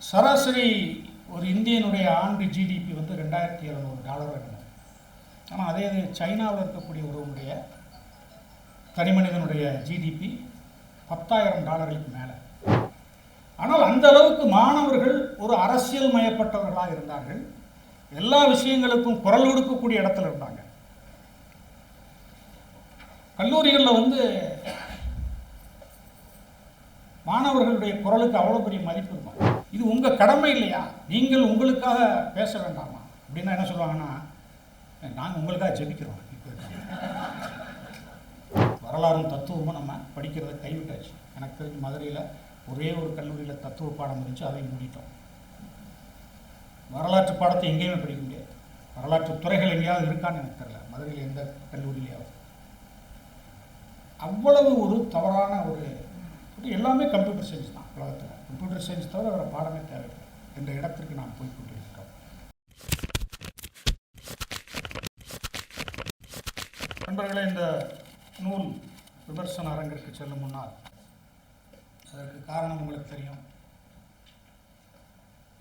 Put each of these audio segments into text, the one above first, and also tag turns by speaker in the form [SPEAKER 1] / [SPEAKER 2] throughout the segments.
[SPEAKER 1] சராசரி ஒரு இந்தியனுடைய ஆண்டு ஜிடிபி வந்து $2700. ஆனால் அதே இது சைனாவில் இருக்கக்கூடிய ஒருவனுடைய தனி மனிதனுடைய ஜிடிபி $10,000 மேலே. ஆனால் அந்த அளவுக்கு மாணவர்கள் ஒரு அரசியல் மயப்பட்டவர்களாக இருந்தார்கள். எல்லா விஷயங்களுக்கும் குரல் கொடுக்கக்கூடிய இடத்துல இருந்தாங்க. கல்லூரிகளில் வந்து மாணவர்களுடைய குரலுக்கு அவ்வளோ பெரிய மதிப்பு இருக்கும். இது உங்கள் கடமை இல்லையா, நீங்கள் உங்களுக்காக பேச வேண்டாமா அப்படின்னா என்ன சொல்லுவாங்கன்னா, நாங்கள் உங்களுக்காக ஜெபிக்கிறோம். வரலாறும் தத்துவமும் நம்ம படிக்கிறத கைவிட்டாச்சு. எனக்கு தெரிஞ்சு மதுரையில் ஒரே ஒரு கல்லூரியில் தத்துவ பாடம் இருந்துச்சு, அதை மூடிட்டோம். வரலாற்று பாடத்தை எங்கேயுமே படிக்க முடியாது. வரலாற்று துறைகள் எங்கேயாவது இருக்கான்னு எனக்கு தெரியல, மதுரையில் எந்த கல்லூரியிலேயாவது. அவ்வளவு ஒரு தவறான ஒரு எல்லாமே கம்ப்யூட்டர் சயின்ஸ் தான் உலகத்தில். கம்ப்யூட்டர் சயின்ஸ் தவிர வேறு பாடமே தேவையில்லை என்ற இடத்திற்கு நாம் போய் கொண்டிருக்கிறோம். நண்பர்களே, இந்த நூல் விமர்சன அரங்கிற்கு செல்லும் முன்னால் அதற்கு காரணம் உங்களுக்கு தெரியும்.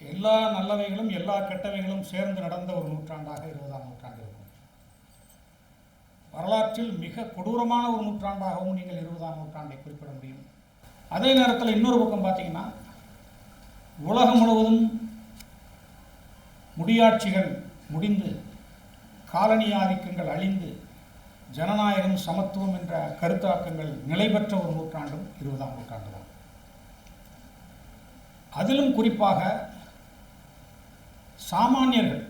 [SPEAKER 1] எல்லா நல்லவைகளும் எல்லா கெட்டவைகளும் சேர்ந்து நடந்த ஒரு நூற்றாண்டாக 20ஆம் நூற்றாண்டு இருக்கும். வரலாற்றில் மிக கொடூரமான ஒரு நூற்றாண்டாகவும் நீங்கள் 20ஆம் நூற்றாண்டை குறிப்பிட முடியும். அதே நேரத்தில் இன்னொரு பக்கம் பார்த்தீங்கன்னா, உலகம் முழுவதும் முடியாட்சிகள் முடிந்து, காலனி ஆதிக்கங்கள் அழிந்து, ஜனநாயகம் சமத்துவம் என்ற கருத்தாக்கங்கள் நிலை பெற்ற ஒரு நூற்றாண்டும் 20ஆம் நூற்றாண்டு தான். அதிலும் குறிப்பாக சாமானியர்கள்,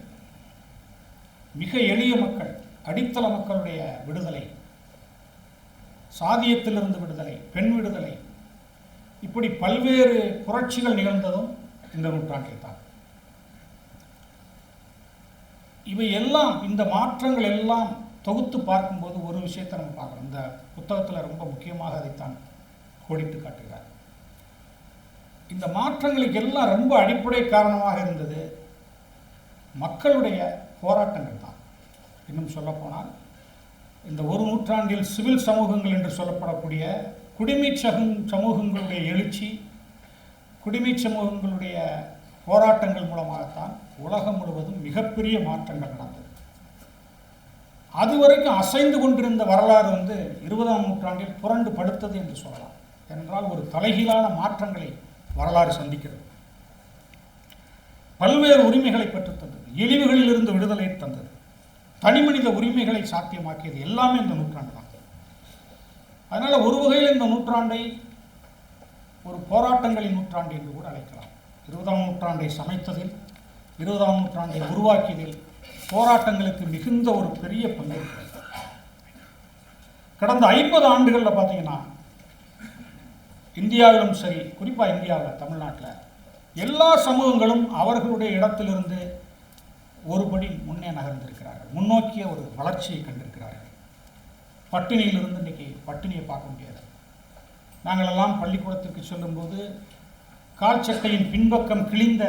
[SPEAKER 1] மிக எளிய மக்கள், அடித்தள மக்களுடைய விடுதலை, சாதியத்திலிருந்து விடுதலை, பெண் விடுதலை, இப்படி பல்வேறு புரட்சிகள் நிகழ்ந்ததும் இந்த நூற்றாண்டில் தான். இவை எல்லாம், இந்த மாற்றங்கள் எல்லாம் தொகுத்து பார்க்கும்போது ஒரு விஷயத்தை நம்ம பார்க்கணும். இந்த புத்தகத்தில் ரொம்ப முக்கியமாக அதைத்தான் கோடிட்டு காட்டுகிறார். இந்த மாற்றங்களுக்கு எல்லாம் ரொம்ப அடிப்படை காரணமாக இருந்தது மக்களுடைய போராட்டங்கள் தான். இன்னும் சொல்லப்போனால், இந்த ஒரு நூற்றாண்டில் சிவில் சமூகங்கள் என்று சொல்லப்படக்கூடிய குடிமை சமூகங்களுடைய எழுச்சி, குடிமை சமூகங்களுடைய போராட்டங்கள் மூலமாகத்தான் உலகம் முழுவதும் மிகப்பெரிய மாற்றங்கள் நடந்தது. அதுவரைக்கும் அசைந்து கொண்டிருந்த வரலாறு வந்து 20ஆம் நூற்றாண்டில் புரண்டு படுத்தது என்று சொல்லலாம். ஏனென்றால் ஒரு தலைகீழான மாற்றங்களை வரலாறு சந்திக்கிறது. பல்வேறு உரிமைகளை பெற்றுத்தந்தது, இழிவுகளிலிருந்து விடுதலை தந்தது, தனிமனித உரிமைகளை சாத்தியமாக்கியது எல்லாமே இந்த நூற்றாண்டு தான். அதனால் ஒரு வகையில் இந்த நூற்றாண்டை ஒரு போராட்டங்களின் நூற்றாண்டு என்று கூட அழைக்கலாம். 20ஆம் நூற்றாண்டை சமைத்ததில், 20ஆம் நூற்றாண்டை உருவாக்கியதில் போராட்டங்களுக்கு மிகுந்த ஒரு பெரிய பங்கு இருக்கிறது. கடந்த 50 ஆண்டுகளில் பார்த்தீங்கன்னா, இந்தியாவிலும் சரி, குறிப்பாக இந்தியாவில், தமிழ்நாட்டில் எல்லா சமூகங்களும் அவர்களுடைய இடத்திலிருந்து ஒருபடி முன்னே நகர்ந்திருக்கிறார்கள், முன்னோக்கிய ஒரு வளர்ச்சியை கண்டிருக்கிறார்கள். பட்டினியிலிருந்து இன்றைக்கி பட்டினியை பார்க்க முடியாது. நாங்கள் எல்லாம் பள்ளிக்கூடத்திற்கு செல்லும்போது கால் சட்டையின் பின்பக்கம் கிழிந்த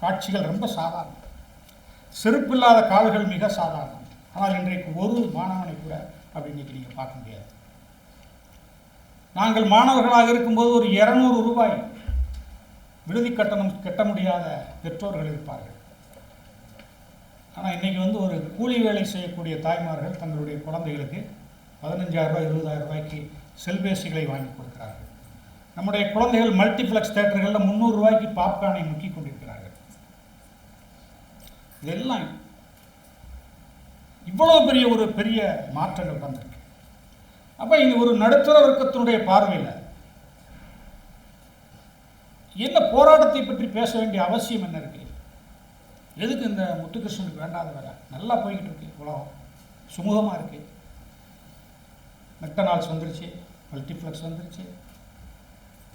[SPEAKER 1] காட்சிகள் ரொம்ப சாதாரணம். செருப்பில்லாத கால்கள் மிக சாதாரணம். ஆனால் இன்றைக்கு ஒரு மாணவனை கூட அப்படி இன்றைக்கி நீங்கள் பார்க்க முடியாது. நாங்கள் மாணவர்களாக இருக்கும்போது ஒரு 200 ரூபாய் விடுதி கட்டணம் கட்ட முடியாத பெற்றோர்கள் இருப்பார்கள். ஆனால் இன்றைக்கி வந்து ஒரு கூலி வேலை செய்யக்கூடிய தாய்மார்கள் தங்களுடைய குழந்தைகளுக்கு 15,000 ரூபாய் 20,000 ரூபாய்க்கு செல்பேசிகளை வாங்கி கொடுக்கிறார்கள். நம்முடைய குழந்தைகள் மல்டிப்ளெக்ஸ் தியேட்டர்களில் 300 ரூபாய்க்கு பாப்கார்னை முக்கிக் கொண்டிருக்கிறார்கள். இதெல்லாம் இவ்வளோ பெரிய மாற்றங்கள் வந்திருக்கு. அப்போ இது ஒரு நடுத்தர வர்க்கத்தினுடைய பார்வையில் என்ன போராட்டத்தை பற்றி பேச வேண்டிய அவசியம் என்ன இருக்கு? எதுக்கு இந்த முத்துகிருஷ்ணனுக்கு வேண்டாத வேலை? நல்லா போய்கிட்டு இருக்கு, உலகம் சுமூகமாக இருக்கு. மெக்டனால்ட்ஸ் வந்துருச்சு, மல்டிப்ளெக்ஸ் வந்துருச்சு,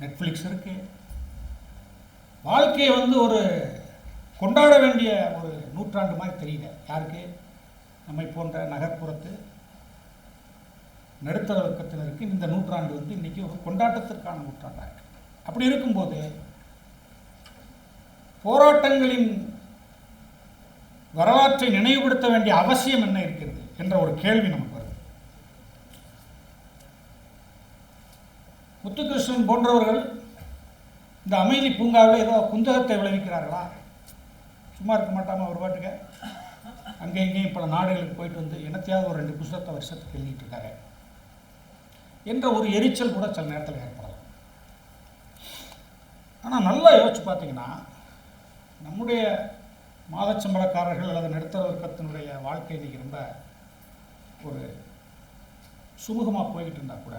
[SPEAKER 1] நெட்ஃப்ளிக்ஸ் இருக்கு. வாழ்க்கையை வந்து ஒரு கொண்டாட வேண்டிய ஒரு நூற்றாண்டு மாதிரி தெரியல யாருக்கு? நம்மை போன்ற நகர்ப்புறத்து நடுத்தர வர்க்கத்தினருக்கு இந்த நூற்றாண்டு வந்து இன்றைக்கி ஒரு கொண்டாட்டத்திற்கான நூற்றாண்டாக இருக்கு. அப்படி இருக்கும்போது போராட்டங்களின் வரலாற்றை நினைவுபடுத்த வேண்டிய அவசியம் என்ன இருக்கிறது என்ற ஒரு கேள்வி நமக்கு வருது. முத்துகிருஷ்ணன் போன்றவர்கள் இந்த அமைதி பூங்காவில் ஏதோ குந்தகத்தை விளைவிக்கிறார்களா? சும்மா இருக்க மாட்டாமல் ஒரு பாட்டுக்க அங்கே இங்கேயும் பல நாடுகளுக்கு போயிட்டு வந்து என்னத்தையாவது ஒரு 2 புத்தகத்தை வருஷத்துக்கு எழுதிட்டு இருக்காரு என்ற ஒரு எரிச்சல் கூட சில நேரத்தில் ஏற்படலாம். ஆனால் நல்லா யோசிச்சு பார்த்தீங்கன்னா, நம்முடைய மாதச்சம்பளக்காரர்கள் அல்லது நடுத்தர வர்க்கத்தினுடைய வாழ்க்கை இன்னைக்கு ரொம்ப ஒரு சுமூகமாக போய்கிட்டு இருந்தால் கூட,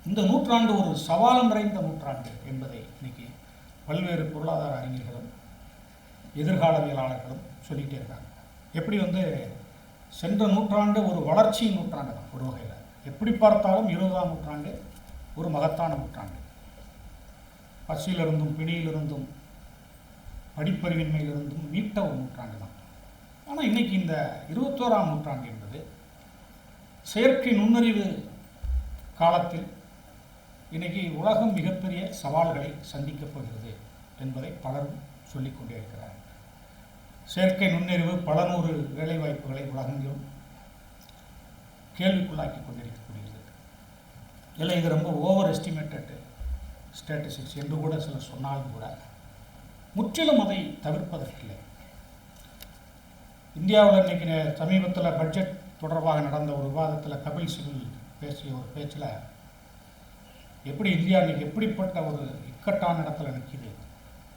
[SPEAKER 1] இந்த நூற்றாண்டு ஒரு சவால் நிறைந்த நூற்றாண்டு என்பதை இன்னைக்கு பல்வேறு பொருளாதார அறிஞர்களும் எதிர்காலவியலாளர்களும் சொல்லிகிட்டே இருக்காங்க. எப்படி சென்ற நூற்றாண்டு ஒரு வளர்ச்சியின் நூற்றாண்டு தான் ஒரு வகையில். எப்படி பார்த்தாலும் 20ஆம் நூற்றாண்டு ஒரு மகத்தான நூற்றாண்டு. பசியிலிருந்தும் பிணியிலிருந்தும் படிப்பறிவின்மையிலிருந்தும் மீட்ட ஒரு நூற்றாண்டு தான். ஆனால் இன்னைக்கு இந்த 21ஆம் நூற்றாண்டு என்பது செயற்கை நுண்ணறிவு காலத்தில் இன்னைக்கு உலகம் மிகப்பெரிய சவால்களை சந்திக்கப் போகிறது என்பதை பலரும் சொல்லிக்கொண்டே இருக்கிறார்கள். செயற்கை நுண்ணறிவு பல நூறு வேலைவாய்ப்புகளை உலகெங்கிலும் கேள்விக்குள்ளாக்கி கொண்டிருக்கக்கூடியது. இல்லை, இது ரொம்ப ஓவர் எஸ்டிமேட்டட் ஸ்டாட்டிஸ்டிக்ஸ் என்று கூட சிலர் சொன்னாலும் கூட முற்றிலும் அதை தவிர்ப்பதற்கில்லை. இந்தியாவில் இன்னைக்கு சமீபத்தில் பட்ஜெட் தொடர்பாக நடந்த ஒரு விவாதத்தில் கபில் சிபில் பேசிய ஒரு பேச்சில் எப்படி இந்தியா இன்னைக்கு எப்படிப்பட்ட ஒரு இக்கட்டான இடத்துல நிற்கிது,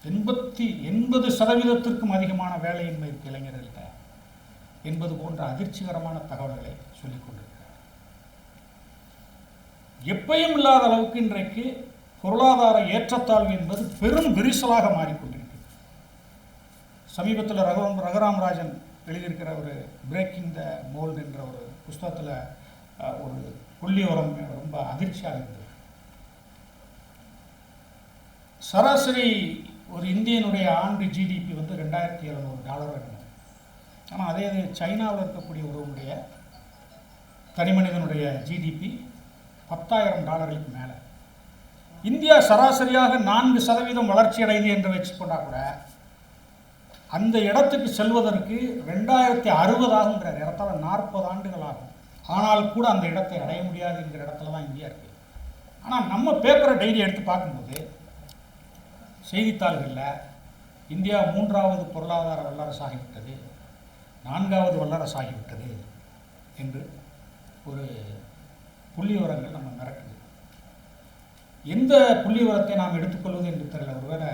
[SPEAKER 1] 80% அதிகமான வேலையின்மை இருக்கு இளைஞர்கள்ட்ட என்பது போன்ற அதிர்ச்சிகரமான தகவல்களை சொல்லிக் கொண்டிருக்கிறார். எப்பயும் இல்லாத அளவுக்கு இன்றைக்கு பொருளாதார ஏற்றத்தாழ்வு என்பது பெரும் விரிசலாக மாறிக்கொண்டிருக்கிறது. சமீபத்தில் ரகுராம் ராஜன் எழுதியிருக்கிற ஒரு பிரேக்கிங் த மோல்டு என்ற ஒரு புஸ்தகத்தில் ஒரு புள்ளி உரம் ரொம்ப அதிர்ச்சியாக இருந்தது. சராசரி ஒரு இந்தியனுடைய ஆண்டு ஜிடிபி $2700 வேணும். ஆனால் அதே சைனாவில் இருக்கக்கூடிய ஒருவனுடைய தனி மனிதனுடைய ஜிடிபி $10,000 மேலே. இந்தியா சராசரியாக 4% வளர்ச்சி அடையுது என்று வச்சுக்கொண்டா கூட அந்த இடத்துக்கு செல்வதற்கு 2060 ஆகுங்கிறார். இடத்தால 40 ஆண்டுகள் ஆகும். ஆனால் கூட அந்த இடத்தை அடைய முடியாது என்கிற இடத்துல தான் இந்தியா இருக்குது. ஆனால் நம்ம பேப்பரை டெய்லி எடுத்து பார்க்கும்போது செய்தித்தாள்களில் இந்தியா 3வது பொருளாதார வல்லரசாகிவிட்டது, 4வது வல்லரசாகிவிட்டது என்று ஒரு புள்ளி விவரங்கள் நம்ம மிரட்டுது. எந்த புள்ளி விவரத்தை நாம் எடுத்துக்கொள்வது என்று தெரியல. ஒருவேளை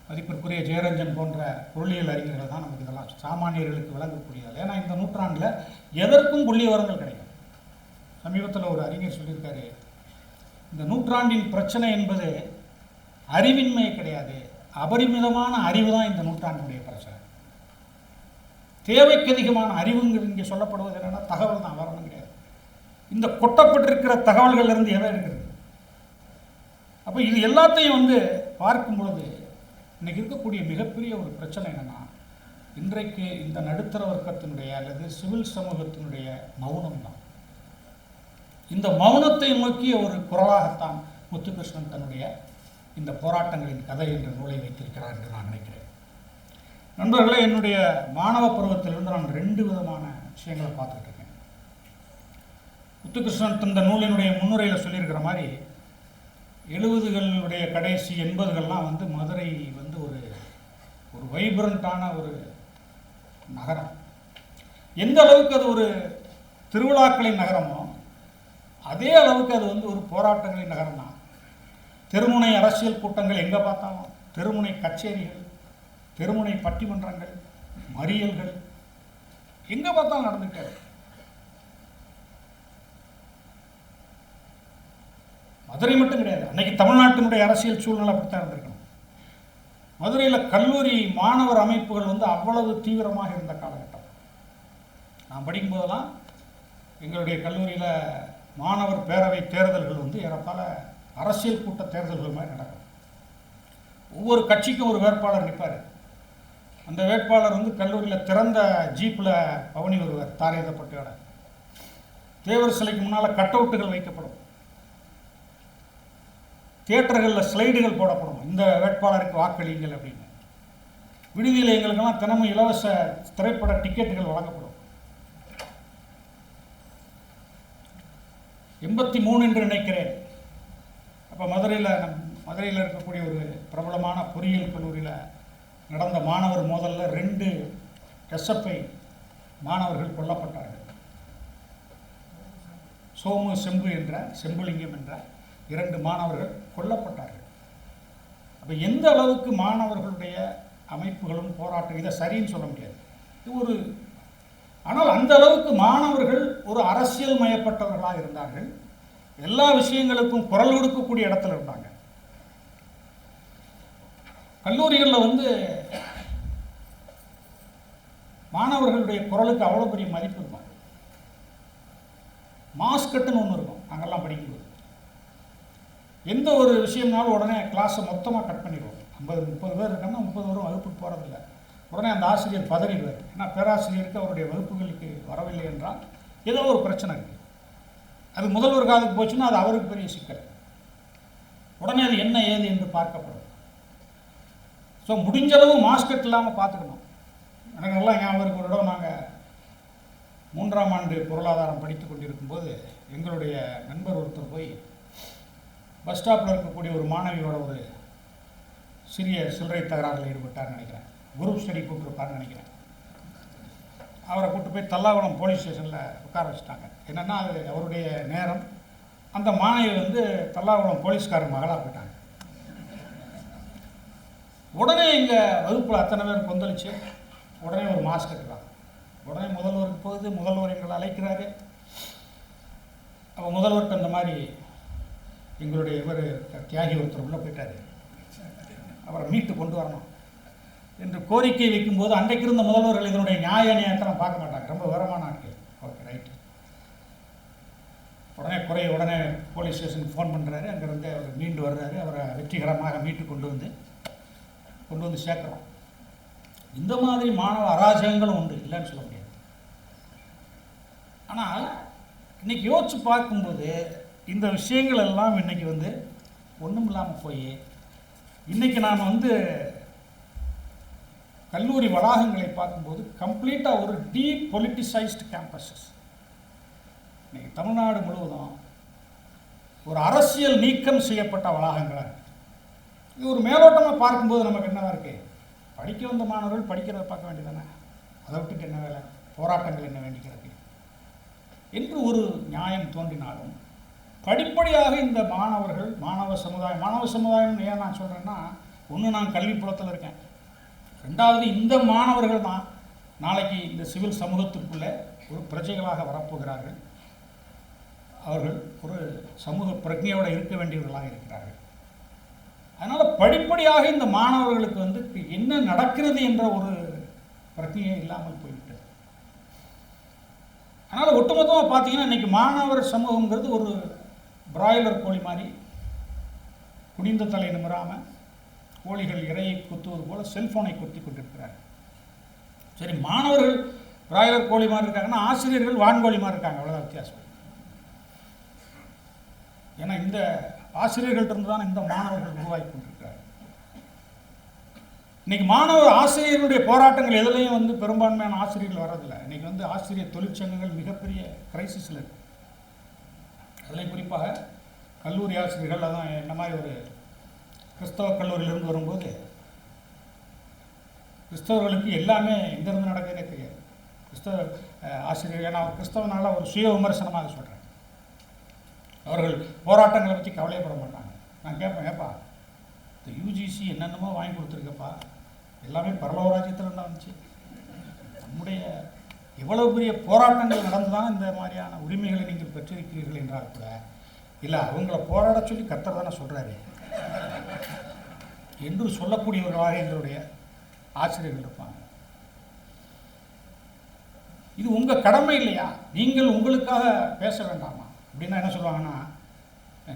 [SPEAKER 1] மதிப்பிற்குரிய ஜெயரஞ்சன் போன்ற பொருளியல் அறிஞர்கள் தான் நமக்கு இதெல்லாம் சாமானியர்களுக்கு விளங்கக்கூடியது. ஏன்னா இந்த நூற்றாண்டில் எதற்கும் புள்ளி விவரங்கள் கிடைக்கும். சமீபத்தில் ஒரு அறிஞர் சொல்லியிருக்காரு, இந்த நூற்றாண்டின் பிரச்சனை என்பது அறிவின்மை கிடையாது, அபரிமிதமான அறிவு தான் இந்த நூற்றாண்டுடைய பிரச்சனை. தேவைக்கு அதிகமான அறிவுங்கிறது இங்கே சொல்லப்படுவது என்னன்னா தகவல் தான், வேற ஒன்றும் கிடையாது. இந்த கொட்டப்பட்டிருக்கிற தகவல்கள் இருந்து எதை இருக்கிறது? அப்போ இது எல்லாத்தையும் பார்க்கும் பொழுது இன்னைக்கு இருக்கக்கூடிய மிகப்பெரிய ஒரு பிரச்சனை என்னன்னா, இன்றைக்கு இந்த நடுத்தர வர்க்கத்தினுடைய அல்லது சிவில் சமூகத்தினுடைய மௌனம் தான். இந்த மௌனத்தை நோக்கிய ஒரு குரலாகத்தான் முத்துகிருஷ்ணன் தன்னுடைய இந்த போராட்டங்களின் கதை என்ற நூலை வைத்திருக்கிறார் என்று நான் நினைக்கிறேன். நண்பர்களே, என்னுடைய மாணவ பருவத்திலிருந்து நான் 2 விதமான விஷயங்களை பார்த்துட்டு இருக்கேன். முத்துகிருஷ்ணன் இந்த நூலினுடைய முன்னுரையில் சொல்லியிருக்கிற மாதிரி 70களுடைய கடைசி 80கள்லாம் மதுரை ஒரு வைப்ரண்டான ஒரு நகரம். எந்த அளவுக்கு அது ஒரு திருவிழாக்களின் நகரமோ அதே அளவுக்கு அது ஒரு போராட்டங்களின் நகரம் தான். தெருமுனை அரசியல் கூட்டங்கள் எங்கே பார்த்தாலும், தெருமுனை கச்சேரிகள், தெருமுனை பட்டிமன்றங்கள், மறியல்கள் எங்கே பார்த்தாலும் நடந்துட்டாரு. மதுரை மட்டும் கிடையாது, அன்னைக்கு தமிழ்நாட்டினுடைய அரசியல் சூழ்நிலை அப்படித்தான் இருந்திருக்கணும். மதுரையில் கல்லூரி மாணவர் அமைப்புகள் அவ்வளவு தீவிரமாக இருந்த காலகட்டம். நான் படிக்கும்போதெல்லாம் எங்களுடைய கல்லூரியில் மாணவர் பேரவை தேர்தல்கள் ஏறத்தாழ அரசியல் கூட்ட தேர்தல்கள் மாதிரி நடக்கும். ஒவ்வொரு கட்சிக்கும் ஒரு வேட்பாளர் நிற்பார். அந்த வேட்பாளர் கல்லூரியில் திறந்த ஜீப்பில் பவனி வருவார், தாரேதப்பட்டியோட. தேவர் சிலைக்கு முன்னால் கட் அவுட்டுகள் வைக்கப்படும், தியேட்டர்களில் ஸ்லைடுகள் போடப்படும், இந்த வேட்பாளருக்கு வாக்களிங்கள் அப்படின்னு. விடுதியில் எங்களுக்கெல்லாம் தினமும் இலவச திரைப்பட டிக்கெட்டுகள் வழங்கப்படும். 83 என்று நினைக்கிறேன். அப்போ மதுரையில் இருக்கக்கூடிய ஒரு பிரபலமான பொறியியல் கல்லூரியில் நடந்த மாணவர் மோதலில் 2 எஸ்எஃப்ஐ மாணவர்கள் கொல்லப்பட்டார்கள். சோமு செம்புலிங்கம் என்ற 2 மாணவர்கள் கொல்லப்பட்டார்கள். அப்போ எந்த அளவுக்கு மாணவர்களுடைய அமைப்புகளும் போராட்டம், இதை சரின்னு சொல்ல முடியாது. இது ஆனால் அந்த அளவுக்கு மாணவர்கள் ஒரு அரசியல் மயப்பட்டவர்களாக இருந்தார்கள். எல்லா விஷயங்களுக்கும் குரல் கொடுக்கக்கூடிய இடத்துல இருந்தாங்க. கல்லூரிகளில் மாணவர்களுடைய குரலுக்கு அவ்வளோ பெரிய மதிப்பு இருக்கும். மாஸ்கட்டுன்னு ஒன்று இருக்கும். நாங்கள்லாம் படிக்கும்போது எந்த ஒரு விஷயம்னாலும் உடனே கிளாஸை மொத்தமாக கட் பண்ணிடுவோம். 50-30 பேர் இருக்காங்கன்னா 30 பேரும் வகுப்புக்கு போகிறதில்ல. உடனே அந்த ஆசிரியர் பதறிடுவார். ஏன்னா பேராசிரியருக்கு அவருடைய வகுப்புகளுக்கு வரவில்லை என்றால் ஏதோ ஒரு பிரச்சனை இருக்குது. அது முதல்வர் காதுக்கு போச்சுன்னா அது அவருக்கு பெரிய சிக்கல். உடனே அது என்ன ஏது என்று பார்க்கப்படும். ஸோ முடிஞ்சளவு மாஸ்கட் இல்லாமல் பார்த்துக்கணும். எனக்கு எல்லாம் ஞாபகம் ஒரு இடம் நாங்கள் 3ஆம் ஆண்டு பொருளாதாரம் படித்து கொண்டிருக்கும்போது எங்களுடைய நண்பர் ஒருத்தர் போய் பஸ் ஸ்டாப்பில் இருக்கக்கூடிய ஒரு மாணவியோட ஒரு சிறிய சில்லறை தகராறில் ஈடுபட்டார்னு நினைக்கிறேன். குரூப் ஸ்டடி கூப்பிட்டுருப்பார்னு நினைக்கிறேன். அவரை கூப்பிட்டு போய் தல்லாகுளம் போலீஸ் ஸ்டேஷனில் உட்கார வச்சுட்டாங்க. என்னென்னா அது அவருடைய நேரம். அந்த மாணவி தல்லாகுளம் போலீஸ்காரர் மகளாக போயிட்டாங்க. உடனே எங்கள் வகுப்பில் அத்தனை பேர் கொந்தளிச்சு உடனே ஒரு மாஸ்க் கட்டுறாங்க. உடனே முதல்வருக்கு போகுது. முதல்வர் எங்களை அழைக்கிறாரு. அப்போ முதல்வர்கிட்ட இந்த மாதிரி எங்களுடைய இவர் தியாகி ஒருத்தர் உள்ளே போயிட்டார், அவரை மீட்டு கொண்டு வரணும் என்று கோரிக்கை வைக்கும்போது அன்றைக்கு இருந்த முதல்வர்கள் இதனுடைய நியாய நியாயத்தெல்லாம் பார்க்க மாட்டாங்க. ரொம்ப விவரமான ஆட்கள். Okay right. உடனே போலீஸ் ஸ்டேஷனுக்கு ஃபோன் பண்ணுறாரு. அங்கேருந்து அவர் மீண்டு வர்றாரு. அவரை வெற்றிகரமாக மீட்டு கொண்டு வந்து சேர்க்குறோம். இந்த மாதிரி மாணவ அராஜகங்களும் உண்டு, இல்லைன்னு சொல்ல முடியாது. ஆனால் இன்னைக்கு யோசிச்சு பார்க்கும்போது இந்த விஷயங்கள் எல்லாம் இன்னைக்கு ஒன்றும் இல்லாமல் போய் இன்னைக்கு நாம் கல்லூரி வளாகங்களை பார்க்கும்போது கம்ப்ளீட்டாக ஒரு டீபொலிட்டிசைஸ்டு கேம்பஸஸ். இன்னைக்கு தமிழ்நாடு முழுவதும் ஒரு அரசியல் நீக்கம் செய்யப்பட்ட வளாகங்களாக இருக்குது. இது ஒரு மேலோட்டமாக பார்க்கும்போது நமக்கு என்னவா இருக்கு? படிக்க வந்த மாணவர்கள் படிக்கிறத பார்க்க வேண்டியதானே, அதை விட்டுட்டு என்ன வேலை, போராட்டங்கள் என்ன வேண்டிக்கிறது என்று ஒரு நியாயம் தோன்றினாலும் படிப்படியாக இந்த மாணவ சமுதாயம் ஏன் நான் சொல்கிறேன்னா, ஒன்று நான் கல்விப்புலத்தில் இருக்கேன், 2வது இந்த மாணவர்கள் தான் நாளைக்கு இந்த சிவில் சமூகத்துக்குள்ளே ஒரு பிரஜைகளாக வரப்போகிறார்கள். அவர்கள் ஒரு சமூக பிரஜையோடு இருக்க வேண்டியவர்களாக இருக்கிறார்கள். அதனால் படிப்படியாக இந்த மாணவர்களுக்கு என்ன நடக்கிறது என்ற ஒரு பிரச்சனையே இல்லாமல் போய்விட்டது. அதனால் ஒட்டுமொத்தமாக பார்த்தீங்கன்னா இன்றைக்கி மாணவர் சமூகங்கிறது ஒரு பிராய்லர் கோழி மாதிரி குனிந்த தலை நிமிராமல் கோழிகள் இறையை குத்துவது போல செல்ஃபோனை குத்தி கொண்டிருக்கிறார்கள். சரி, மாணவர்கள் பிராய்லர் கோழி மாதிரி இருக்காங்கன்னா ஆசிரியர்கள் வான்கோழி மாதிரி இருக்காங்க, அவ்வளோதான் வித்தியாசம். ஏன்னா இந்த ஆசிரியர்கள்ட்ட தான் இந்த மாணவர்கள் உருவாக்கி கொண்டிருக்கிறார்கள். இன்னைக்கு ஆசிரியர்களுடைய போராட்டங்கள் எதுலையும் பெரும்பான்மையான ஆசிரியர்கள் வர்றதில்லை. இன்னைக்கு ஆசிரியர் தொழிற்சங்கங்கள் மிகப்பெரிய கிரைசிஸில் இருக்கு. அதில் குறிப்பாக கல்லூரி ஆசிரியர்கள், அதான் என்ன மாதிரி ஒரு கிறிஸ்தவ கல்லூரியிலிருந்து வரும்போது கிறிஸ்தவர்களுக்கு எல்லாமே எங்கேருந்து நடக்குதுன்னே தெரியாது. கிறிஸ்தவ ஆசிரியர்கள், நான் கிறிஸ்தவனால ஒரு சுய விமர்சனமாக சொல்கிறேன், அவர்கள் போராட்டங்களை பற்றி கவலைப்பட மாட்டாங்க. நான் கேட்பேன், ஏப்பா இந்த யூஜிசி என்னென்னமோ வாங்கி கொடுத்துருக்கப்பா, எல்லாமே பரலோராஜ்யத்தில் தான் வந்துச்சு, நம்முடைய எவ்வளவு பெரிய போராட்டங்கள் நடந்து தான் இந்த மாதிரியான உரிமைகளை நீங்கள் பெற்றிருக்கிறீர்கள் என்றால் கூட, இல்லை அவங்கள போராட சொல்லி கர்த்தர் தானே சொல்கிறாரு என்று சொல்லக்கூடியவர்களாக எங்களுடைய ஆசிரியர்கள் இருப்பாங்க. இது உங்கள் கடமை இல்லையா, நீங்கள் உங்களுக்காக பேச வேண்டாமா அப்படின்னா என்ன சொல்லுவாங்கன்னா,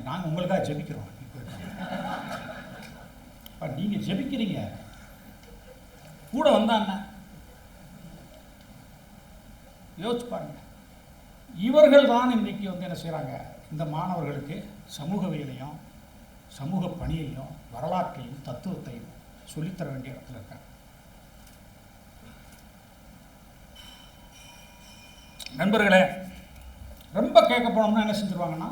[SPEAKER 1] நாங்கள் உங்களுக்காக ஜெபிக்கிறோம். இப்போ நீங்கள் ஜெபிக்கிறீங்க, கூட வந்தாங்க, யோசிச்சு பாருங்க. இவர்கள் தான் இன்றைக்கி என்ன செய்கிறாங்க, இந்த மாணவர்களுக்கு சமூகவியலையும் சமூக பணியையும் வரலாற்றையும் தத்துவத்தையும் சொல்லித்தர வேண்டிய இடத்துல இருக்காங்க. நண்பர்களே, ரொம்ப கேட்க போனோம்னா என்ன செஞ்சுருவாங்கன்னா,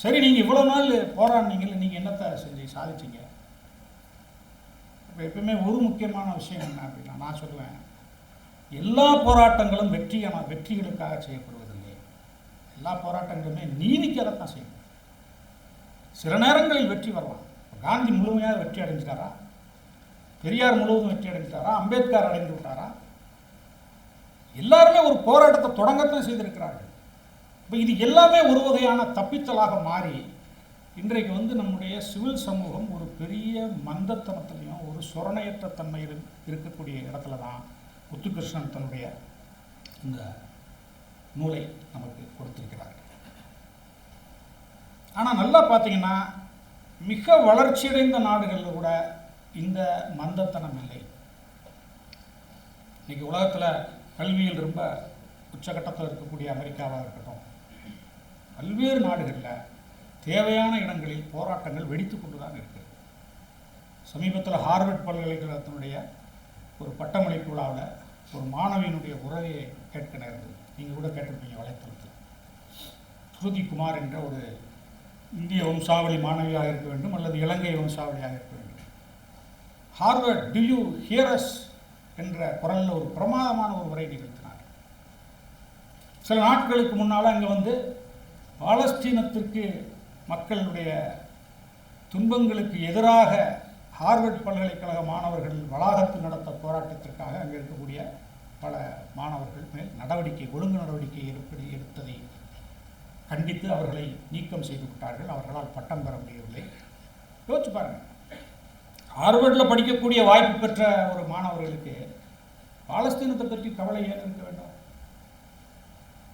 [SPEAKER 1] சரி, நீங்கள் இவ்வளோ நாள் போராடினீங்கல்ல, நீங்கள் என்னத்தை செஞ்சு சாதிச்சிங்க? இப்போ எப்பவுமே ஒரு முக்கியமான விஷயம் என்ன அப்படின்னா, நான் சொல்லுவேன், எல்லா போராட்டங்களும் வெற்றிகளுக்காக செய்யப்படுவதில்லை. எல்லா போராட்டங்களுமே நீதிக்காகத்தான் செய்யணும். சில நேரங்களில் வெற்றி வரலாம். காந்தி முழுமையாக வெற்றி அடைஞ்சிட்டாரா? பெரியார் முழுவதும் வெற்றி அடைஞ்சிட்டாரா? அம்பேத்கர் அடைந்து விட்டாரா? எல்லாருமே ஒரு போராட்டத்தை தொடங்கத்தான் செய்திருக்கிறார்கள். இப்போ இது எல்லாமே ஒரு வகையான தப்பித்தலாக மாறி இன்றைக்கு நம்முடைய சிவில் சமூகம் ஒரு பெரிய மந்தத்தனத்திலையும் ஒரு சொரணையற்ற தன்மையிலும் இருக்கக்கூடிய இடத்துல தான் முத்துகிருஷ்ணன் தன்னுடைய இந்த நூலை நமக்கு கொடுத்திருக்கிறார்கள். ஆனால் நல்லா பார்த்தீங்கன்னா, மிக வளர்ச்சியடைந்த நாடுகளில் கூட இந்த மந்தத்தனம் இல்லை. இன்னைக்கு உலகத்தில் கல்வியில் ரொம்ப உச்சகட்டத்தில் இருக்கக்கூடிய அமெரிக்காவாக இருக்கட்டும், பல்வேறு நாடுகளில் தேவையான இடங்களில் போராட்டங்கள் வெடித்து கொண்டு தான் இருக்குது. சமீபத்தில் ஹார்வர்ட் பல்கலைக்கழகத்தினுடைய ஒரு பட்டமளிப்பு விழாவில் ஒரு மாணவியினுடைய உரையை கேட்க நேர்ந்தது. நீங்கள் கூட கேட்டிருப்பீங்க வலைத்தளத்தில். ஸ்ருதி குமார் என்ற ஒரு இந்திய வம்சாவளி மாணவியாக இருக்க வேண்டும் அல்லது இலங்கை வம்சாவளியாக இருக்க வேண்டும். Harvard, do you hear us என்ற குரலில் ஒரு பிரமாதமான ஒரு உரை நிகழ்த்தினார். சில நாட்களுக்கு முன்னால் அங்கே பாலஸ்தீனத்திற்கு மக்களுடைய துன்பங்களுக்கு எதிராக ஹார்வர்ட் பல்கலைக்கழக மாணவர்கள் வளாகத்தில் நடத்த போராட்டத்திற்காக அங்கே இருக்கக்கூடிய பல மாணவர்கள் மேல் ஒழுங்கு நடவடிக்கை எடுத்ததை கண்டித்து அவர்களை நீக்கம் செய்து விட்டார்கள். அவர்களால் பட்டம் பெற முடியவில்லை. யோசிச்சு பாருங்கள், ஹார்வர்டில் படிக்கக்கூடிய வாய்ப்பு பெற்ற ஒரு மாணவர்களுக்கு பாலஸ்தீனத்தை பற்றி கவலை ஏன் இருக்க வேண்டும்?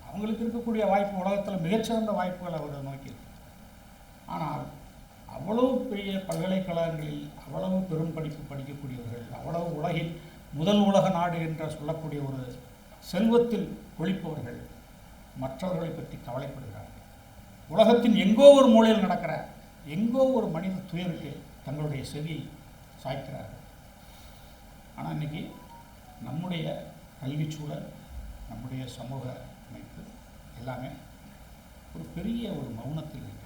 [SPEAKER 1] அவங்களுக்கு இருக்கக்கூடிய வாய்ப்பு உலகத்தில் மிகச்சிறந்த வாய்ப்புகள் அவர்கள் நோக்கி. ஆனால் அவ்வளவு பெரிய பல்கலைக்கழகங்களில் அவ்வளவு பெரும் படிப்பு படிக்கக்கூடியவர்கள், அவ்வளவு உலகின் முதல் உலக நாடு என்று சொல்லக்கூடிய ஒரு செல்வத்தில் ஒழிப்பவர்கள் மற்றவர்களை பற்றி கவலைப்படுகிறார்கள். உலகத்தின் எங்கோ ஒரு மூலையில் நடக்கிற எங்கோ ஒரு மனித துயருக்கு தங்களுடைய செவி சாய்க்கிறார்கள். ஆனால் இன்னைக்கு நம்முடைய கல்விச்சூழல், நம்முடைய சமூக அமைப்பு எல்லாமே ஒரு பெரிய ஒரு மௌனத்தில் இருக்கிறது.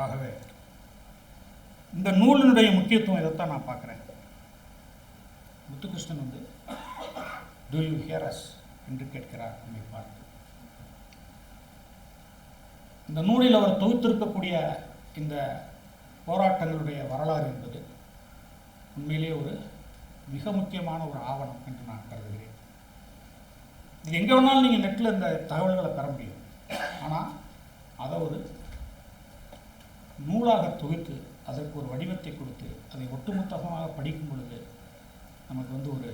[SPEAKER 1] ஆகவே இந்த நூலினுடைய முக்கியத்துவம் இதைத்தான் நான் பார்க்குறேன். Muthukrishnan do you hear us என்று கேட்கிறார் நம்மை பார்த்து. இந்த நூலில் அவர் தொகுத்திருக்கக்கூடிய இந்த போராட்டங்களுடைய வரலாறு என்பது உண்மையிலேயே ஒரு மிக முக்கியமான ஒரு ஆவணம் என்று நான் கருதுகிறேன். இது எங்கே வேணாலும் நீங்கள் நெட்டில் இந்த தகவல்களை பெற முடியும். ஆனால் அதை ஒரு நூலாக தொகுத்து அதற்கு ஒரு வடிவத்தை கொடுத்து அதை ஒட்டுமொத்தமாக படிக்கும் பொழுது நமக்கு ஒரு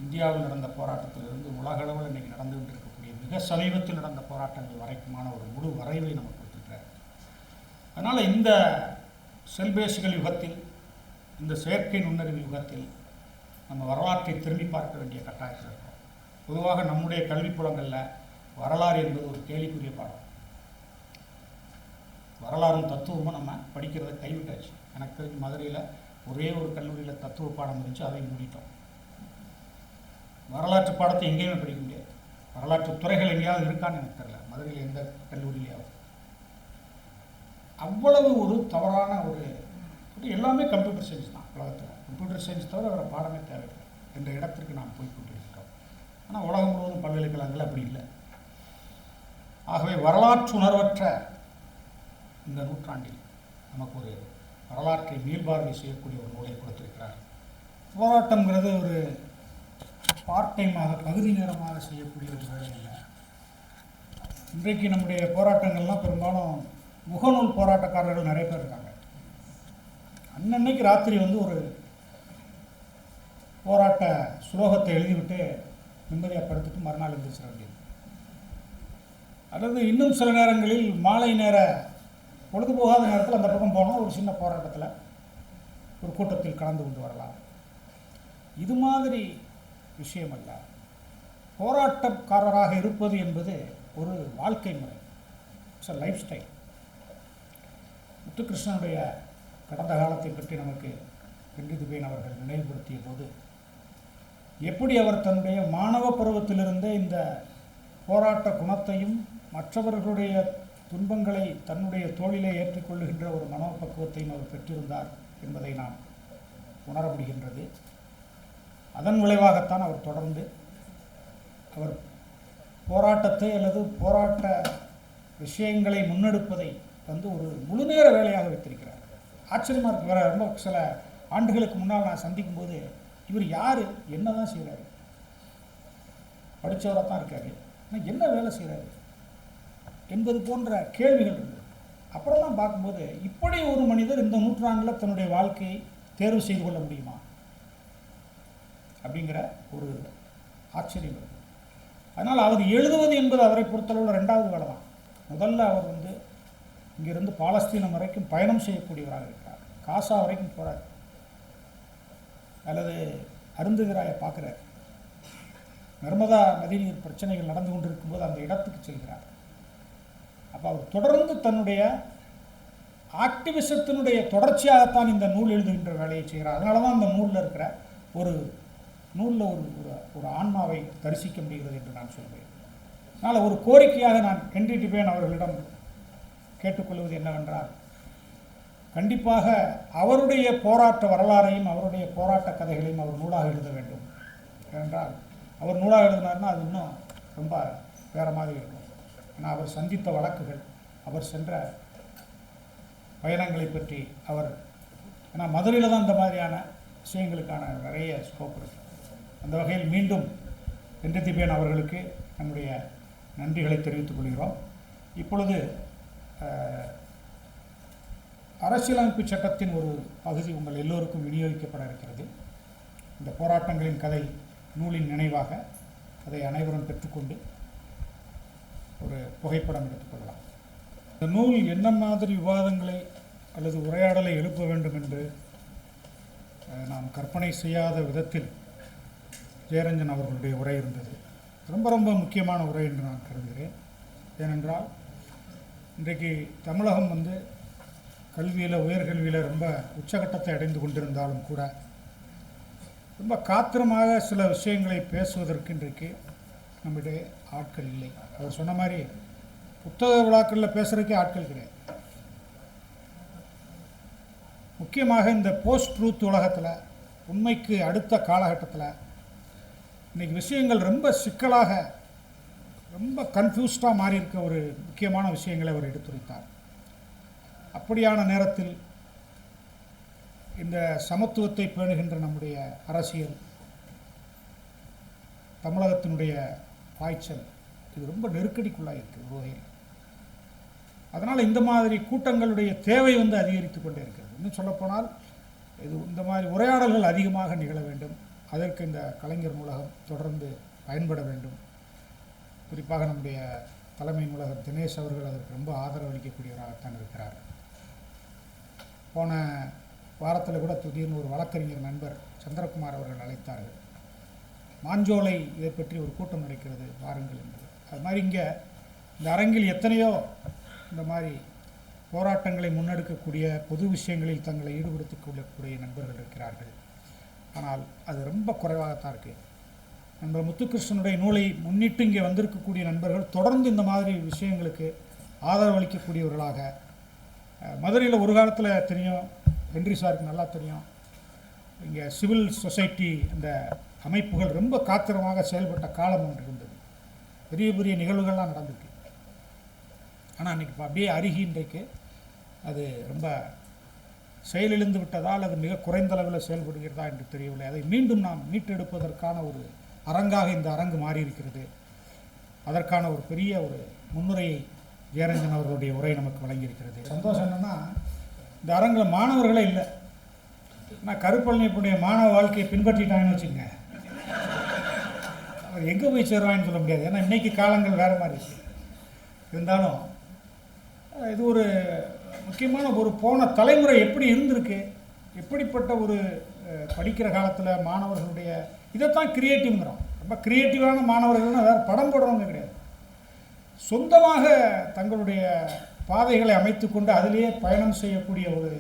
[SPEAKER 1] இந்தியாவில் நடந்த போராட்டத்திலிருந்து உலகளவில் இன்றைக்கி நடந்து கொண்டிருக்கக்கூடிய மிக சமீபத்தில் நடந்த போராட்டங்கள் வரைக்குமான ஒரு முழு வரைவை நமக்கு கொடுத்துருக்கிறார். அதனால் இந்த செல்பேசிகள் யுகத்தில், இந்த செயற்கை நுண்ணறிவு யுகத்தில் நம்ம வரலாற்றை திரும்பி பார்க்க வேண்டிய கட்டாயத்தில் இருக்கோம். பொதுவாக நம்முடைய கல்விப்புலங்களில் வரலாறு என்பது ஒரு கேள்விக்குரிய பாடம். வரலாறும் தத்துவமும் நம்ம படிக்கிறத கைவிட்டாச்சு. எனக்கு தெரிஞ்சு மதுரையில் ஒரே ஒரு கல்லூரியில் தத்துவ பாடம் இருந்துச்சு, அதை மூடிட்டோம். வரலாற்று பாடத்தை எங்கேயுமே படிக்க முடியாது. வரலாற்று துறைகள் எங்கேயாவது இருக்கான்னு எனக்கு தெரியல, மதுரையில் எந்த கல்லூரியிலையாவது. அவ்வளவு ஒரு தவறான ஒரு எல்லாமே கம்ப்யூட்டர் சயின்ஸ் தான் உலகத்தில். கம்ப்யூட்டர் சயின்ஸ் தவிர வேறு பாடமே தேவையில்லை என்ற இடத்திற்கு நாம் போய்கொண்டிருக்கிறோம். ஆனால் உலகம் முழுவதும் பல்கலைக்கழகங்கள் அப்படி இல்லை. ஆகவே வரலாற்று உணர்வற்ற இந்த நூற்றாண்டில் நமக்கு ஒரு வரலாற்றை மீள்பார்வை செய்யக்கூடிய ஒரு நூலை கொடுத்திருக்கிறார். போராட்டங்கிறது ஒரு பார்ட் டைமாக, பகுதி நேரமாக செய்யக்கூடிய ஒரு வேலை இல்லை. இன்றைக்கு நம்முடைய போராட்டங்கள்லாம் பெரும்பாலும் முகநூல் போராட்டக்காரர்கள் நிறைய பேர் இருக்காங்க. அன்னன்னைக்கு ராத்திரி ஒரு போராட்ட சுலோகத்தை எழுதிவிட்டு நிம்மதியாக படுத்துட்டு மறுநாள் எழுந்திரிச்சிட வேண்டியது. அல்லது இன்னும் சில நேரங்களில் மாலை நேர பொழுதுபோகாத நேரத்தில் அந்த பக்கம் போனால் ஒரு சின்ன போராட்டத்தில் ஒரு கூட்டத்தில் கலந்து கொண்டு வரலாம். இது மாதிரி விஷயம் அல்ல. போராட்டக்காரராக இருப்பது என்பது ஒரு வாழ்க்கை முறை, இட்ஸ் அ லைஃப் ஸ்டைல். முத்துகிருஷ்ணனுடைய கடந்த காலத்தை பற்றி நமக்கு வென்றிதுபேன் அவர்கள் நினைவுபடுத்திய போது எப்படி அவர் தன்னுடைய மாணவ பருவத்திலிருந்தே இந்த போராட்ட குணத்தையும் மற்றவர்களுடைய துன்பங்களை தன்னுடைய தோளிலே ஏற்றுக்கொள்ளுகின்ற ஒரு மனோபக்குவத்தையும் அவர் பெற்றிருந்தார் என்பதை நாம் உணர முடிகின்றது. அதன் விளைவாகத்தான் அவர் தொடர்ந்து அவர் போராட்டத்தை அல்லது போராட்ட விஷயங்களை முன்னெடுப்பதை ஒரு முழுநேர வேலையாக வைத்திருக்கிறார். ஆச்சரியமாக இருக்கு. வேற ரொம்ப சில ஆண்டுகளுக்கு முன்னால் நான் சந்திக்கும் போது இவர் யார், என்ன தான் செய்கிறாரு, படித்தவராக தான் இருக்காரு, ஆனால் என்ன வேலை செய்கிறாரு என்பது போன்ற கேள்விகள் இருந்தது. அப்புறம் தான் பார்க்கும்போது இப்படி ஒரு மனிதர் இந்த நூற்றாண்டில் தன்னுடைய வாழ்க்கையை தேர்வு செய்து கொள்ள முடியுமா அப்படிங்கிற ஒரு ஆச்சரியம் இருக்குது. அதனால் அவர் எழுதுவது என்பது அவரை பொறுத்தளவில் ரெண்டாவது வேலை தான். முதல்ல அவர் இங்கிருந்து பாலஸ்தீனம் வரைக்கும் பயணம் செய்யக்கூடியவராக இருக்கிறார். காசா வரைக்கும் போகிறார், அல்லது அருந்துகிறாயை பார்க்குறார். நர்மதா நதிநீர் பிரச்சனைகள் நடந்து கொண்டிருக்கும்போது அந்த இடத்துக்கு செல்கிறார். அப்போ அவர் தொடர்ந்து தன்னுடைய ஆக்டிவிசத்தினுடைய தொடர்ச்சியாகத்தான் இந்த நூல் எழுதுகின்ற வேலையை செய்கிறார். அதனால தான் அந்த நூலில் இருக்கிற ஒரு ஒரு ஆன்மாவை தரிசிக்க முடிகிறது என்று நான் சொல்வேன். அதனால் ஒரு கோரிக்கையாக நான் ஹென்றி டிபேன் அவர்களிடம் கேட்டுக்கொள்வது என்னவென்றால், கண்டிப்பாக அவருடைய போராட்ட வரலாறையும் அவருடைய போராட்ட கதைகளையும் அவர் நூலாக எழுத வேண்டும். ஏனென்றால் அவர் நூலாக எழுதினார்னா அது இன்னும் ரொம்ப வேறு மாதிரி இருக்கும். ஏன்னா அவர் சந்தித்த வழக்குகள், அவர் சென்ற பயணங்களை பற்றி அவர், ஏன்னா மதுரையில் தான் இந்த மாதிரியான விஷயங்களுக்கான நிறைய ஸ்கோப் இருக்குது. அந்த வகையில் மீண்டும் ஹென்றி டிபேன் அவர்களுக்கு நம்முடைய நன்றிகளை தெரிவித்துக் கொள்கிறோம். இப்பொழுது அரசியலமைப்பு சட்டத்தின் ஒரு பகுதி உங்கள் எல்லோருக்கும் விநியோகிக்கப்பட இருக்கிறது. இந்த போராட்டங்களின் கதை நூலின் நினைவாக அதை அனைவரும் பெற்றுக்கொண்டு ஒரு புகைப்படம் எடுத்துக்கொள்ளலாம். இந்த நூல் என்ன மாதிரி விவாதங்களை அல்லது உரையாடலை எழுப்ப வேண்டும் என்று நாம் கற்பனை செய்யாத விதத்தில் ஜெயரஞ்சன் அவர்களுடைய உரை இருந்தது. ரொம்ப ரொம்ப முக்கியமான உரை என்று நான் கருதுகிறேன். ஏனென்றால் இன்றைக்கு தமிழகம் கல்வியில், உயர்கல்வியில் ரொம்ப உச்சகட்டத்தை அடைந்து கொண்டிருந்தாலும் கூட ரொம்ப காத்திரமாக சில விஷயங்களை பேசுவதற்கு இன்றைக்கு நம்மிடையே ஆட்கள் இல்லை. அவர் சொன்ன மாதிரி புத்தக விழாக்களில் பேசுகிறதுக்கே ஆட்கள் கிடையாது. முக்கியமாக இந்த போஸ்ட் ட்ரூத் உலகத்தில், உண்மைக்கு அடுத்த காலகட்டத்தில் இன்றைக்கி விஷயங்கள் ரொம்ப சிக்கலாக, ரொம்ப கன்ஃபியூஸ்டாக மாறி இருக்க ஒரு முக்கியமான விஷயங்களை அவர் எடுத்துரைத்தார். அப்படியான நேரத்தில் இந்த சமத்துவத்தை பேணுகின்ற நம்முடைய அரசியல், தமிழகத்தினுடைய பாய்ச்சல், இது ரொம்ப நெருக்கடிக்குள்ளாக இருக்குது ஒரு வகையில். அதனால் இந்த மாதிரி கூட்டங்களுடைய தேவை அதிகரித்து கொண்டே இருக்கிறது. இன்னும் சொல்லப்போனால் இந்த மாதிரி உரையாடல்கள் அதிகமாக நிகழ வேண்டும். அதற்கு இந்த கலைஞர் நூலகம் தொடர்ந்து பயன்பட வேண்டும். குறிப்பாக நம்முடைய தலைமை நூலகர் தினேஷ் அவர்கள் அதற்கு ரொம்ப ஆதரவு அளிக்கக்கூடியவராகத்தான் இருக்கிறார். போன வாரத்தில் கூட திடீர்னு ஒரு வழக்கறிஞர் நண்பர் சந்திரகுமார் அவர்கள் அழைத்தார்கள். மாஞ்சோலை இதை பற்றி ஒரு கூட்டம் நடக்கிறது, வாருங்கள் என்பது. அது மாதிரி இங்கே இந்த அரங்கில் எத்தனையோ இந்த மாதிரி போராட்டங்களை முன்னெடுக்கக்கூடிய, பொது விஷயங்களில் தங்களை ஈடுபடுத்திக் கொள்ளக்கூடிய நண்பர்கள் இருக்கிறார்கள். ஆனால் அது ரொம்ப குறைவாகத்தான் இருக்குது. நண்பர் முத்துகிருஷ்ணனுடைய நூலை முன்னிட்டு இங்கே வந்திருக்கக்கூடிய நண்பர்கள் தொடர்ந்து இந்த மாதிரி விஷயங்களுக்கு ஆதரவு அளிக்கக்கூடியவர்களாக, மதுரையில் ஒரு காலத்தில் தெரியும், ஹென்றி சாருக்கு நல்லா தெரியும், இங்கே சிவில் சொசைட்டி அந்த அமைப்புகள் ரொம்ப காத்திரமாக செயல்பட்ட காலம் ஒன்று இருந்தது. பெரிய பெரிய நிகழ்வுகள்லாம் நடந்திருக்கு. ஆனால் அன்றைக்கி அப்படியே அருகி இன்றைக்கு அது ரொம்ப செயலிழந்து விட்டதால் அது மிக குறைந்த அளவில் செயல்படுகிறதா என்று தெரியவில்லை. அதை மீண்டும் நாம் மீட்டெடுப்பதற்கான ஒரு அரங்காக இந்த அரங்கு மாறியிருக்கிறது. அதற்கான ஒரு பெரிய ஒரு முன்னுரையை ஜெயரஞ்சன் அவர்களுடைய உரை நமக்கு வழங்கியிருக்கிறது. சந்தோஷம் என்னென்னா, இந்த அரங்கில் மாணவர்களே இல்லை. நான் கருப்பழனியுடைய மாணவ வாழ்க்கையை பின்பற்றிட்டாங்கன்னு வச்சுக்கோங்க, அவர் எங்கே போய் சேருவான்னு சொல்ல முடியாது. ஏன்னா இன்றைக்கி காலங்கள் வேறு மாதிரி இருக்குது. இருந்தாலும் இது ஒரு முக்கியமான ஒரு போன தலைமுறை எப்படி இருந்திருக்கு, எப்படிப்பட்ட ஒரு படிக்கிற காலத்தில் மாணவர்களுடைய இதைத்தான் கிரியேட்டிவ்ங்கிறோம். ரொம்ப கிரியேட்டிவான மாணவர்கள்னால் வேறு படம் போடுறவங்க கிடையாது. சொந்தமாக தங்களுடைய பாதைகளை அமைத்து கொண்டு அதிலேயே பயணம் செய்யக்கூடிய ஒரு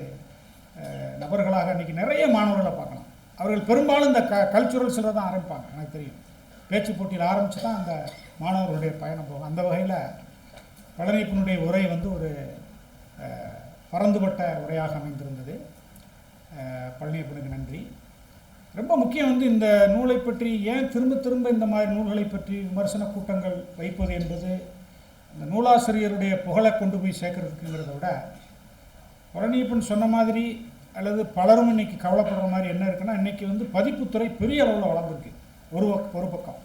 [SPEAKER 1] நபர்களாக இன்றைக்கி நிறைய மாணவர்களை பார்க்கலாம். அவர்கள் பெரும்பாலும் இந்த கல்ச்சுரல்ஸில் தான் ஆரம்பிப்பாங்க. எனக்கு தெரியும், பேச்சு போட்டியில் ஆரம்பித்து தான் அந்த மாணவர்களுடைய பயணம் போகும். அந்த வகையில் பழனியப்பனுடைய உரை வந்து ஒரு பரந்துபட்ட உரையாக அமைந்திருந்தது. பழனியப்பனுக்கு நன்றி. ரொம்ப முக்கியம் வந்து இந்த நூலை பற்றி ஏன் திரும்ப திரும்ப இந்த மாதிரி நூல்களை பற்றி விமர்சன கூட்டங்கள் வைப்பது என்பது இந்த நூலாசிரியருடைய புகழை கொண்டு போய் சேர்க்கறதுக்குங்கிறத விட, பழனியப்பன் சொன்ன மாதிரி அல்லது பலரும் இன்றைக்கி கவலைப்படுற மாதிரி என்ன இருக்குன்னா, இன்றைக்கி வந்து பதிப்புத்துறை பெரிய அளவில் வளர்ந்துருக்கு. ஒரு பக்கம்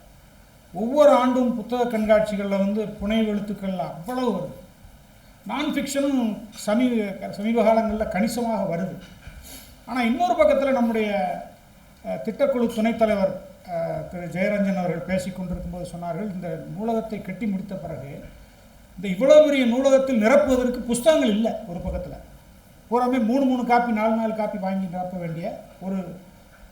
[SPEAKER 1] ஒவ்வொரு ஆண்டும் புத்தக கண்காட்சிகளில் வந்து புனைவு எழுத்துக்கள் அவ்வளவு வருது. நான் ஃபிக்ஷனும் சமீப காலங்களில் கணிசமாக வருது. ஆனால் இன்னொரு பக்கத்தில் நம்முடைய திட்டக்குழு துணைத் தலைவர் திரு ஜெயரஞ்சன் அவர்கள் பேசி கொண்டிருக்கும்போது சொன்னார்கள், இந்த நூலகத்தை கட்டி முடித்த பிறகு இந்த இவ்வளோ பெரிய நூலகத்தில் நிரப்புவதற்கு புஸ்தகங்கள் இல்லை. ஒரு பக்கத்தில் பூராமே 3 காப்பி 4 காப்பி வாங்கி நிரப்ப வேண்டிய ஒரு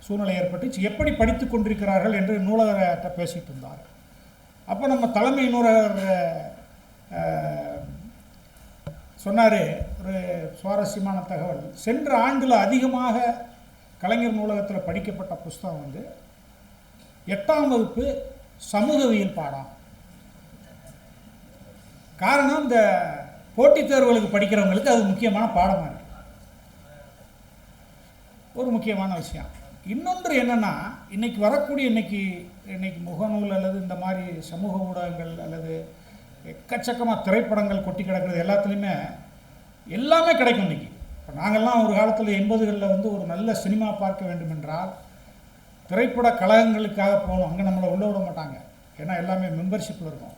[SPEAKER 1] சூழ்நிலை ஏற்பட்டு எப்படி படித்து கொண்டிருக்கிறார்கள் என்று நூலகர்கிட்ட பேசிகிட்டு இருந்தார். அப்போ நம்ம தலைமை நூலகர் சொன்னார் ஒரு சுவாரஸ்யமான தகவல். சென்ற ஆண்டில் அதிகமாக கலைஞர் நூலகத்தில் படிக்கப்பட்ட புஸ்தகம் வந்து 8ஆம் வகுப்பு சமூகவியல் பாடம். காரணம், இந்த போட்டித் தேர்வுகளுக்கு படிக்கிறவங்களுக்கு அது முக்கியமான பாடமாக இருக்குது. ஒரு முக்கியமான விஷயம். இன்னொன்று என்னென்னா, இன்றைக்கி வரக்கூடிய இன்னைக்கு முகநூல் அல்லது இந்த மாதிரி சமூக ஊடகங்கள் அல்லது எக்கச்சக்கமாக திரைப்படங்கள் கொட்டி கிடக்கிறது எல்லாத்துலேயுமே எல்லாமே கிடைக்கும். இன்றைக்கி இப்போ நாங்கள்லாம் ஒரு காலத்தில் 80களில் வந்து ஒரு நல்ல சினிமா பார்க்க வேண்டும் என்றால் திரைப்பட கழகங்களுக்காக போகணும். அங்கே நம்மளை உள்ள விட மாட்டாங்க, ஏன்னா எல்லாமே மெம்பர்ஷிப்பில் இருக்கும்.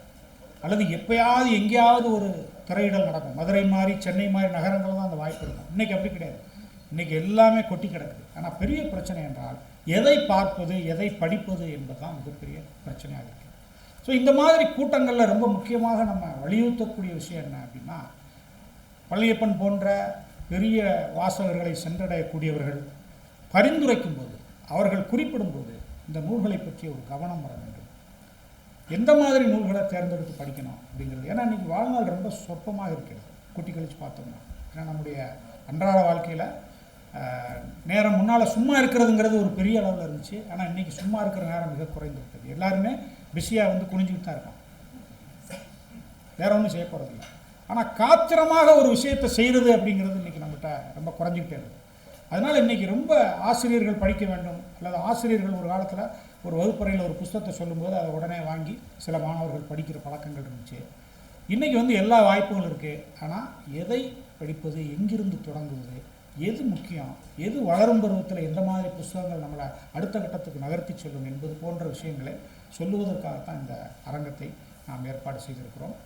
[SPEAKER 1] அல்லது எப்போயாவது எங்கேயாவது ஒரு திரையிடல் நடக்கும். மதுரை மாதிரி சென்னை மாதிரி நகரங்கள் தான் அந்த வாய்ப்பு இருக்கும். இன்றைக்கி அப்படி கிடையாது. இன்றைக்கி எல்லாமே கொட்டி கிடக்குது. ஆனால் பெரிய பிரச்சனை என்றால் எதை பார்ப்பது எதை படிப்பது என்பது தான் மிகப்பெரிய பிரச்சனையாக இருக்குது. ஸோ இந்த மாதிரி கூட்டங்களில் ரொம்ப முக்கியமாக நம்ம வலியுறுத்தக்கூடிய விஷயம் என்ன அப்படின்னா, பழனியப்பன் போன்ற பெரிய வாசகர்களை சென்றடையக்கூடியவர்கள் பரிந்துரைக்கும் போது, அவர்கள் குறிப்பிடும்போது இந்த நூல்களை பற்றிய ஒரு கவனம் வர வேண்டும். எந்த மாதிரி நூல்களை தேர்ந்தெடுத்து படிக்கணும் அப்படிங்கிறது. ஏன்னா இன்றைக்கி வாழ்நாள் ரொம்ப சொற்பமாக இருக்கிறது கூட்டி கழித்து பார்த்தோம்னா. ஏன்னா நம்முடைய அன்றாட வாழ்க்கையில் நேரம் முன்னால் சும்மா இருக்கிறதுங்கிறது ஒரு பெரிய அளவில் இருந்துச்சு. ஆனால் இன்றைக்கி சும்மா இருக்கிற நேரம் மிக குறைந்திருக்குது. எல்லாருமே பிஸியாக வந்து குனிஞ்சிக்கிட்டு தான் இருக்காங்க, வேற ஒன்றும் செய்ய போகிறதில்ல. ஆனால் காத்திரமாக ஒரு விஷயத்தை செய்கிறது அப்படிங்கிறது இன்றைக்கி நம்மகிட்ட ரொம்ப குறைஞ்சிக்கிட்டே இருக்குது. அதனால் இன்றைக்கி ரொம்ப ஆசிரியர்கள் படிக்க வேண்டும், அல்லது ஆசிரியர்கள் ஒரு காலத்தில் ஒரு வகுப்பறையில் ஒரு புத்தகத்தை சொல்லும்போது அதை உடனே வாங்கி சில மாணவர்கள் படிக்கிற பழக்கங்கள் இருந்துச்சு. இன்றைக்கி வந்து எல்லா வாய்ப்புகளும் இருக்குது. ஆனால் எதை படிப்பது, எங்கிருந்து தொடங்குவது, எது முக்கியம், எது வளரும் பருவத்தில் எந்த மாதிரி புத்தகங்கள் நம்மளை அடுத்த கட்டத்துக்கு நகர்த்தி செல்லும் என்பது போன்ற விஷயங்களை சொல்லுவதற்காகத்தான் இந்த அரங்கத்தை நாம் ஏற்பாடு செய்திருக்கிறோம்.